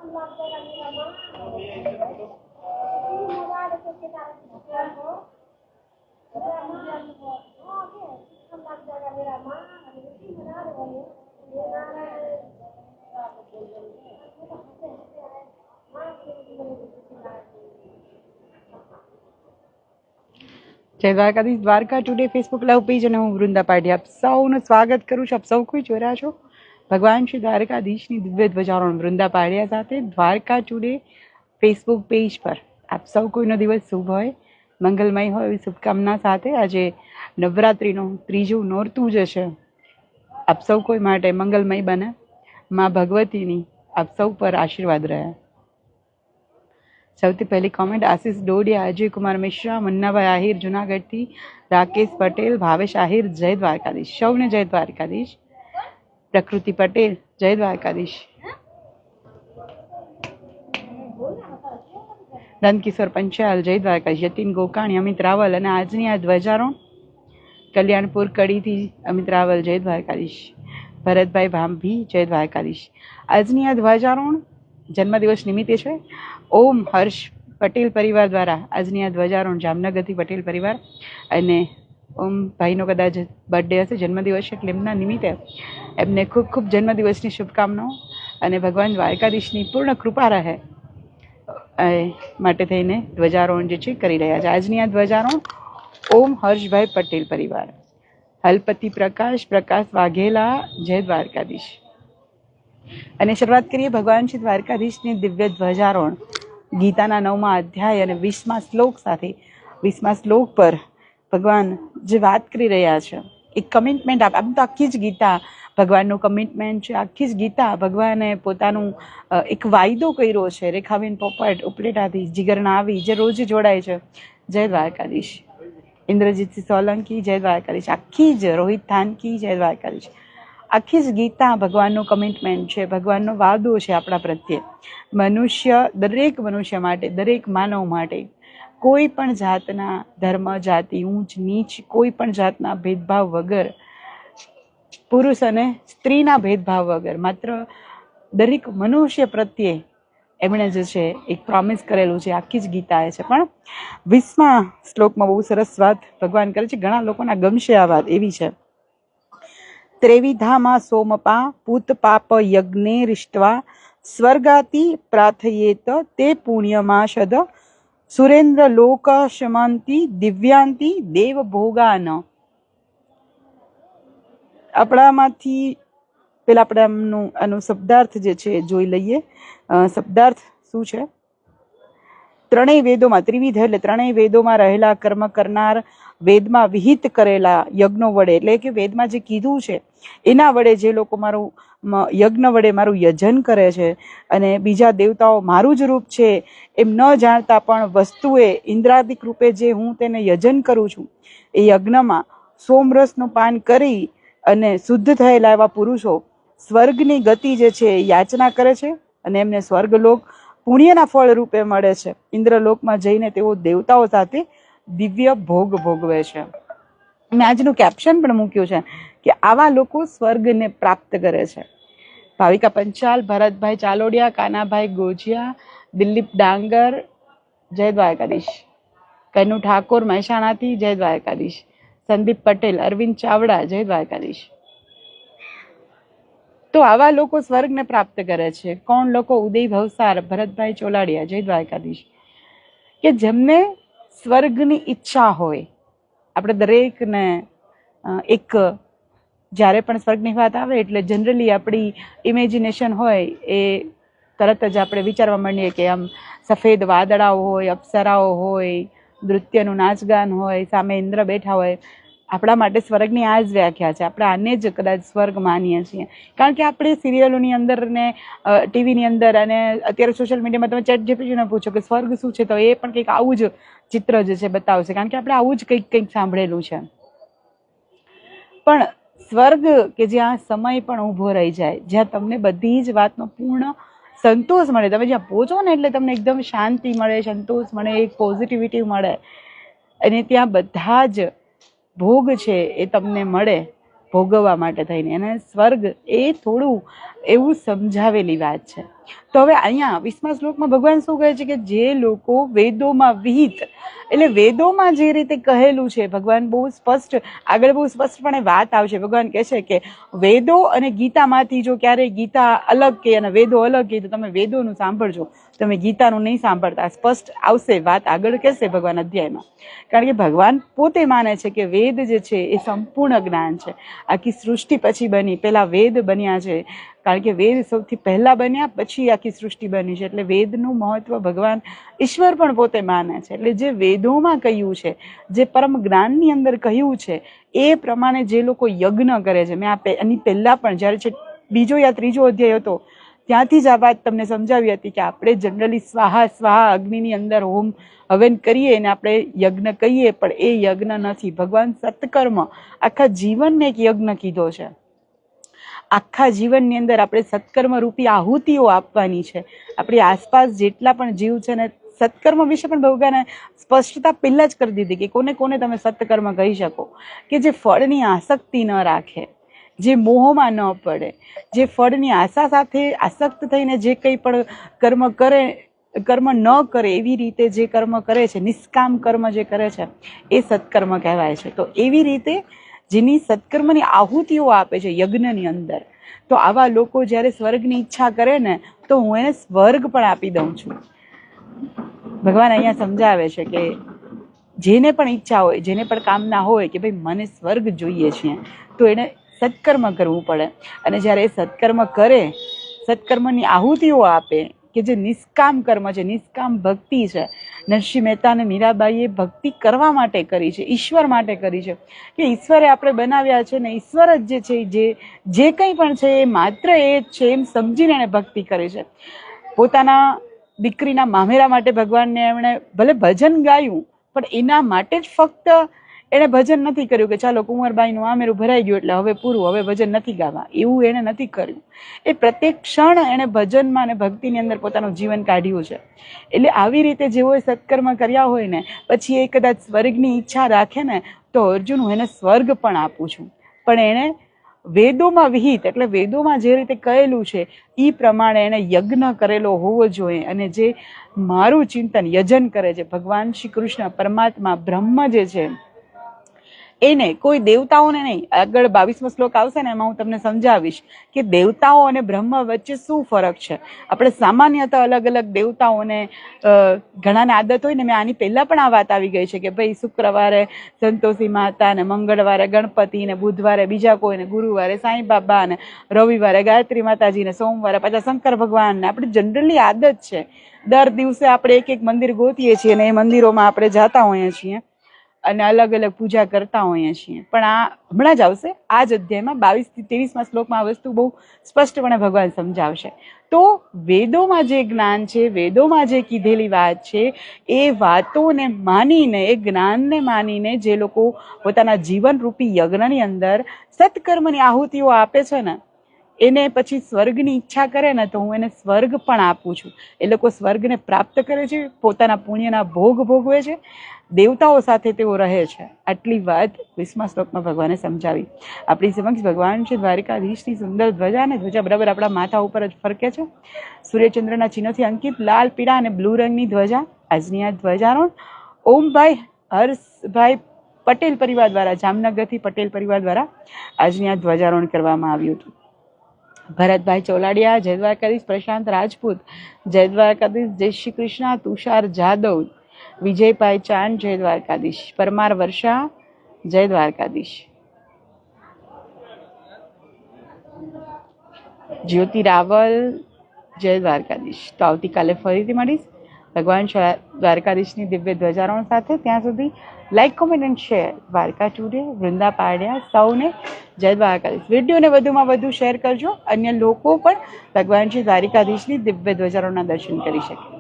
જય Dwarkadhish. Dwarka today Facebook live page અને હું વૃંદા પાટી આપ સૌનું સ્વાગત કરું છું. આપ સૌ કોઈ જોઈ રહ્યા છો ભગવાન શ્રી દ્વારકાધીશની દિવ્ય ધ્વજારોહણ વૃંદા પાડિયા સાથે દ્વારકા ટુડે ફેસબુક પેજ પર. આપ સૌ કોઈનો દિવસ શુભ હોય, મંગલમય હોય એવી શુભકામના સાથે આજે નવરાત્રિનું ત્રીજું નોરતું જ છે. આપ સૌ કોઈ માટે મંગલમય બને. મા ભગવતીની આપ સૌ પર આશીર્વાદ રહ્યા. સૌથી પહેલી કોમેન્ટ આશીષ ડોડિયા, અજય કુમાર મિશ્રા, મુન્નાભાઈ આહિર જુનાગઢથી, રાકેશ પટેલ, ભાવેશ આહિર જય દ્વારકાધીશ. સૌને જય દ્વારકાધીશ. પ્રકૃતિ પટેલ જય દ્વારકાધીશ. નંદકિશોર પંચાલ જય દ્વારકાધીશ. યતિન ગોકાણી, અમિત રાવલ અને આજની આ ધ્વજારોહણ કલ્યાણપુર કડીથી અમિત રાવલ જય દ્વારકાધીશ. ભરતભાઈ ભાંભી જય દ્વારકાધીશ. આજની આ ધ્વજારોહણ જન્મદિવસ નિમિત્તે છે. ઓમ હર્ષ પટેલ પરિવાર દ્વારા આજની આ ધ્વજારોહણ જામનગરથી પટેલ પરિવાર અને ઓમ ભાઈનો કદાચ બર્થડે હશે, જન્મદિવસ છે, એટલે એમના નિમિત્તે એમને ખૂબ ખૂબ જન્મદિવસની શુભકામનાઓ અને ભગવાન દ્વારકાધીશની પૂર્ણ કૃપા રહે માટે થઈને ધ્વજારોહણ જે છે કરી રહ્યા છે. આજની આ ધ્વજારોહણ ઓમ હર્ષભાઈ પટેલ પરિવાર, હલપતિ પ્રકાશ વાઘેલા જય દ્વારકાધીશ. અને શરૂઆત કરીએ ભગવાન શ્રી દ્વારકાધીશની દિવ્ય ધ્વજારોહણ ગીતાના 9મા અધ્યાય અને 20મા શ્લોક સાથે. 20મા શ્લોક પર ભગવાન જે વાત કરી રહ્યા છે, એક કમિટમેન્ટ આમ તો આખી જ ગીતા ભગવાનનું કમિટમેન્ટ છે. આખી જ ગીતા ભગવાને પોતાનું એક વાયદો કર્યો છે. રેખાબેન પોપટ ઉપલેટાથી, જીગરના આવી જે રોજ જોડાય છે જય દ્વારકાધીશ. ઇન્દ્રજીતસિંહ સોલંકી જય દ્વારકાધીશ. આખી જ રોહિત થાનકી જય દ્વારકાધીશ. આખી જ ગીતા ભગવાનનું કમિટમેન્ટ છે, ભગવાનનો વાદો છે આપણા પ્રત્યે. દરેક મનુષ્ય માટે, દરેક માનવ માટે કોઈ પણ જાતના ધર્મ, જાતિ, ઊંચ નીચ, કોઈ પણ જાતના ભેદભાવ વગર, પુરુષ અને સ્ત્રીના ભેદભાવ વગર, માત્ર દરેક મનુષ્ય પ્રત્યે એમણે જે છે એક પ્રોમિસ કરેલું છે. આખી જ ગીતા છે. પણ 20મા શ્લોકમાં બહુ સરસ વાત ભગવાન કરે છે. ઘણા લોકોના ગમશે આ વાત. એવી છે: ત્રેવિધામાં સોમપા પૂત પાપ યજ્ઞેરિષ્ટવા સ્વર્ગાતિ પ્રાર્થયેત તે પુણ્યમાશદ સુરેન્દ્ર લોક શમાંતિ દિવ્યાંતિ દેવ ભોગાન. આપણામાંથી પેલા આપણે આનું શબ્દાર્થ જે છે જોઈ લઈએ. શબ્દાર્થ શું છે? ત્રણેય વેદોમાં, ત્રિવિધ એટલે ત્રણેય વેદોમાં રહેલા કર્મ કરનાર, વેદમાં વિહિત કરેલા યજ્ઞો વડે, એટલે કે વેદમાં જે કીધું છે એના વડે જે લોકો મારું યજ્ઞ વડે મારું યજન કરે છે અને બીજા દેવતાઓ મારું જ રૂપ છે એમ ન જાણતા પણ વસ્તુએ ઇન્દ્રાદિક રૂપે જે હું તેને યજન કરું છું, એ યજ્ઞમાં સોમરસનું પાન કરી અને શુદ્ધ થયેલા એવા પુરુષો સ્વર્ગની ગતિ જે છે યાચના કરે છે અને એમને સ્વર્ગલોક પુણ્યના ફળ રૂપે મળે છે. ઇન્દ્રલોકમાં જઈને તેઓ દેવતાઓ સાથે દિવ્ય ભોગ ભોગવે છે. મેં આજનું કેપ્શન પણ મૂક્યું છે કે આવા લોકો સ્વર્ગને પ્રાપ્ત કરે છે. ભાવિકા પંચાલ, ભરતભાઈ ચાલોડિયા, કાનાભાઈ ગોજિયા, દિલીપ ડાંગર જય દ્વારકાધીશ. કનુ ઠાકોર મહેસાણાથી જય દ્વારકાધીશ. સંદીપ પટેલ, અરવિંદ ચાવડા જય દ્વારકાધીશ. તો આવા લોકો સ્વર્ગને પ્રાપ્ત કરે છે. કોણ લોકો? ઉદય ભવસાર, ભરતભાઈ ચોલાડિયા જય દ્વારકાધીશ. કે જેમને સ્વર્ગની ઈચ્છા હોય. આપણે દરેકને એક જ્યારે પણ સ્વર્ગની વાત આવે એટલે જનરલી આપણી ઇમેજિનેશન હોય એ તરત જ આપણે વિચારવા માંડીએ કે આમ સફેદ વાદળાઓ હોય, અપ્સરાઓ હોય, નૃત્યનું નાચગાન હોય, સામે ઇન્દ્ર બેઠા હોય. આપણા માટે સ્વર્ગની આ જ વ્યાખ્યા છે. આપણે આને જ કદાચ સ્વર્ગ માનીએ છીએ. કારણ કે આપણે સિરિયલોની અંદર ને ટીવીની અંદર અને અત્યારે સોશિયલ મીડિયામાં તમે ચેટ જીપીટીને પૂછો કે સ્વર્ગ શું છે, તો એ પણ કંઈક આવું જ ચિત્ર જે છે બતાવશે. કારણ કે આપણે આવું જ કંઈક સાંભળેલું છે. પણ સ્વર્ગ કે જ્યાં સમય પણ ઊભો રહી જાય, જ્યાં તમને બધી જ વાતનો પૂર્ણ સંતોષ મળે. તમે જ્યાં પહોંચો ને એટલે તમને એકદમ શાંતિ મળે, સંતોષ મળે, એક પોઝિટિવિટી મળે અને ત્યાં બધા જ ભોગ છે એ તમને મળે ભોગવવા માટે થઈને. અને સ્વર્ગ એ થોડું એવું સમજાવેલી વાત છે. તો હવે અહીંયા 20મા શ્લોકમાં ભગવાન શું કહે છે કે જે લોકો વેદોમાં વિહિત, એટલે વેદોમાં જે રીતે કહેલું છે, ભગવાન બહુ સ્પષ્ટ, આગળ બહુ સ્પષ્ટપણે વાત આવશે. ભગવાન કહે છે કે વેદો અને ગીતામાંથી જો ક્યારેય ગીતા અલગ કહે અને વેદો અલગ કહે તો તમે વેદોનું સાંભળજો, તમે ગીતાનું નહીં સાંભળતા. સ્પષ્ટ આવશે વાત, આગળ કહેશે ભગવાન અધ્યાયમાં. કારણ કે ભગવાન પોતે માને છે કે વેદ જે છે એ સંપૂર્ણ જ્ઞાન છે. આખી સૃષ્ટિ પછી બની, પહેલા વેદ બન્યા છે, કારણ કે વેદ સૌથી પહેલા બન્યા, પછી આખી સૃષ્ટિ બની છે. એટલે વેદનું મહત્વ ભગવાન ઈશ્વર પણ પોતે માને છે. એટલે જે વેદોમાં કહ્યું છે, જે પરમ જ્ઞાનની અંદર કહ્યું છે, એ પ્રમાણે જે લોકો યજ્ઞ કરે છે, મેં એની પહેલા પણ જ્યારે છે બીજો યા ત્રીજો અધ્યાય હતો ત્યાંથી જ આ વાત તમને સમજાવી હતી કે આપણે જનરલી સ્વાહા સ્વાહા અગ્નિની અંદર હોમ હવન કરીએ ને આપણે યજ્ઞ કહીએ, પણ એ યજ્ઞ નથી. ભગવાન સત્કર્મ આખા જીવનને એક યજ્ઞ કીધો છે. આખા જીવનની અંદર આપણે સત્કર્મ રૂપી આહુતિઓ આપવાની છે. આપણી આસપાસ જેટલા પણ જીવ છે ને, સત્કર્મ વિશે પણ ભગવાને સ્પષ્ટતા પહેલા જ કરી દીધી કે કોને કોને તમે સત્કર્મ કહી શકો, કે જે ફળની આસક્તિ ન રાખે, જે મોહમાં ન પડે, જે ફળની આશા સાથે આસક્ત થઈને જે કંઈ પણ કર્મ ન કરે, એવી રીતે જે કર્મ કરે છે, નિષ્કામ કર્મ જે કરે છે, એ સત્કર્મ કહેવાય છે. તો એવી રીતે જેની સત્કર્મની આહુતિઓ આપે છે યજ્ઞની અંદર, તો આવા લોકો જ્યારે સ્વર્ગની ઈચ્છા કરે ને, તો હું એને સ્વર્ગ પણ આપી દઉં છું. ભગવાન અહીંયા સમજાવે છે કે જેને પણ ઈચ્છા હોય, જેને પણ કામના હોય કે ભાઈ મને સ્વર્ગ જોઈએ છે, તો એને સત્કર્મ કરવું પડે. અને જ્યારે એ સત્કર્મ કરે, સત્કર્મની આહુતિઓ આપે, કે જે નિષ્કામ કર્મ છે, નિષ્કામ ભક્તિ છે. નરસિંહ મહેતા અને મીરાબાઈએ ભક્તિ કરવા માટે કરી છે, ઈશ્વર માટે કરી છે, કે ઈશ્વરે આપણે બનાવ્યા છે ને ઈશ્વર જ જે છે, જે કંઈ પણ છે એ માત્ર એ જ છે એમ સમજીને એણે ભક્તિ કરી છે. પોતાના દીકરીના મામેરા માટે ભગવાનને એમણે ભલે ભજન ગાયું, પણ એના માટે જ ફક્ત એણે ભજન નથી કર્યું કે ચાલો કુંવરબાઈનું આમેરું ભરાઈ ગયું એટલે હવે પૂરું, હવે ભજન નથી ગાવા, એવું એણે નથી કર્યું. એ પ્રત્યેક ક્ષણ એણે ભજનમાં અને ભક્તિની અંદર પોતાનું જીવન કાઢ્યું છે. એટલે આવી રીતે જેઓએ સત્કર્મ કર્યા હોય ને, પછી એ કદાચ સ્વર્ગની ઈચ્છા રાખે ને, તો અર્જુન હું એને સ્વર્ગ પણ આપું છું. પણ એણે વેદોમાં વિહિત, એટલે વેદોમાં જે રીતે કહેલું છે એ પ્રમાણે એણે યજ્ઞ કરેલો હોવો જોઈએ. અને જે મારું ચિંતન યજન કરે છે, ભગવાન શ્રી કૃષ્ણ પરમાત્મા બ્રહ્મ જે છે એને, કોઈ દેવતાઓને નહીં. આગળ 22મો શ્લોક આવશે ને, એમાં હું તમને સમજાવીશ કે દેવતાઓ અને બ્રહ્મ વચ્ચે શું ફરક છે. આપણે સામાન્યતઃ અલગ અલગ દેવતાઓને ઘણાને આદત હોય ને, મેં આની પહેલા પણ આ વાત આવી ગઈ છે કે ભાઈ શુક્રવારે સંતોષી માતા ને, મંગળવારે ગણપતિ ને, બુધવારે બીજા કોઈને, ગુરુવારે સાંઈ બાબા ને, રવિવારે ગાયત્રી માતાજી ને, સોમવારે પાછા શંકર ભગવાન ને. આપણે જનરલી આદત છે દર દિવસે આપણે એક એક મંદિર ગોતીએ છીએ અને એ મંદિરોમાં આપણે જતા હોઈએ છીએ અને અલગ અલગ પૂજા કરતા હોઈએ છીએ. પણ આ હમણાં જ આવશે, આ જ અધ્યાયમાં 22 થી 23મા શ્લોકમાં આ વસ્તુ બહુ સ્પષ્ટપણે ભગવાન સમજાવશે. તો વેદોમાં જે જ્ઞાન છે, વેદોમાં જે કીધેલી વાત છે, એ વાતોને માનીને, એ જ્ઞાનને માનીને જે લોકો પોતાના જીવનરૂપી યજ્ઞની અંદર સત્કર્મની આહુતિઓ આપે છે ને, એને પછી સ્વર્ગની ઈચ્છા કરે ને, તો હું એને સ્વર્ગ પણ આપું છું. એ લોકો સ્વર્ગને પ્રાપ્ત કરે છે, પોતાના પુણ્યના ભોગ ભોગવે છે, દેવતાઓ સાથે તેઓ રહે છે. આટલી વાત 20મા શ્લોકમાં ભગવાને સમજાવી. આપણી સમક્ષ ભગવાન છે દ્વારિકાધીશની સુંદર ધ્વજા, અને ધ્વજા બરાબર આપણા માથા ઉપર જ ફરકે છે. સૂર્યચંદ્રના ચિહ્નોથી અંકિત લાલ, પીળા અને બ્લુ રંગની ધ્વજા. આજની આ ધ્વજારોહણ ઓમભાઈ હર્ષભાઈ પટેલ પરિવાર દ્વારા, જામનગરથી પટેલ પરિવાર દ્વારા આજની આ ધ્વજારોહણ કરવામાં આવ્યું હતું. ભરતભાઈ ચોલાડિયા, જય દ્વારકાધીશ. પ્રશાંત રાજપૂત, જય દ્વારકાધીશ. જય શ્રી કૃષ્ણ. તુષાર જાદવ, વિજયભાઈ ચાંદ, જય દ્વારકાધીશ. પરમાર વર્ષા, જય દ્વારકાધીશ. જ્યોતિ રાવલ, જય દ્વારકાધીશ. તો આવતીકાલે ફરીથી મળીશ ભગવાન દ્વારકાધીશની દિવ્ય ધ્વજારોહણ સાથે. ત્યાં સુધી like, comment and share. Dwarka today, Vrinda પાડ્યા, સૌને જય દ્વારકાધીશ. વિડીયોને વધુમાં વધુ શેર કરજો, અન્ય લોકો પણ ભગવાન શ્રી દ્વારકાધીશની દિવ્ય ધ્વજારોહણના દર્શન કરી શકે.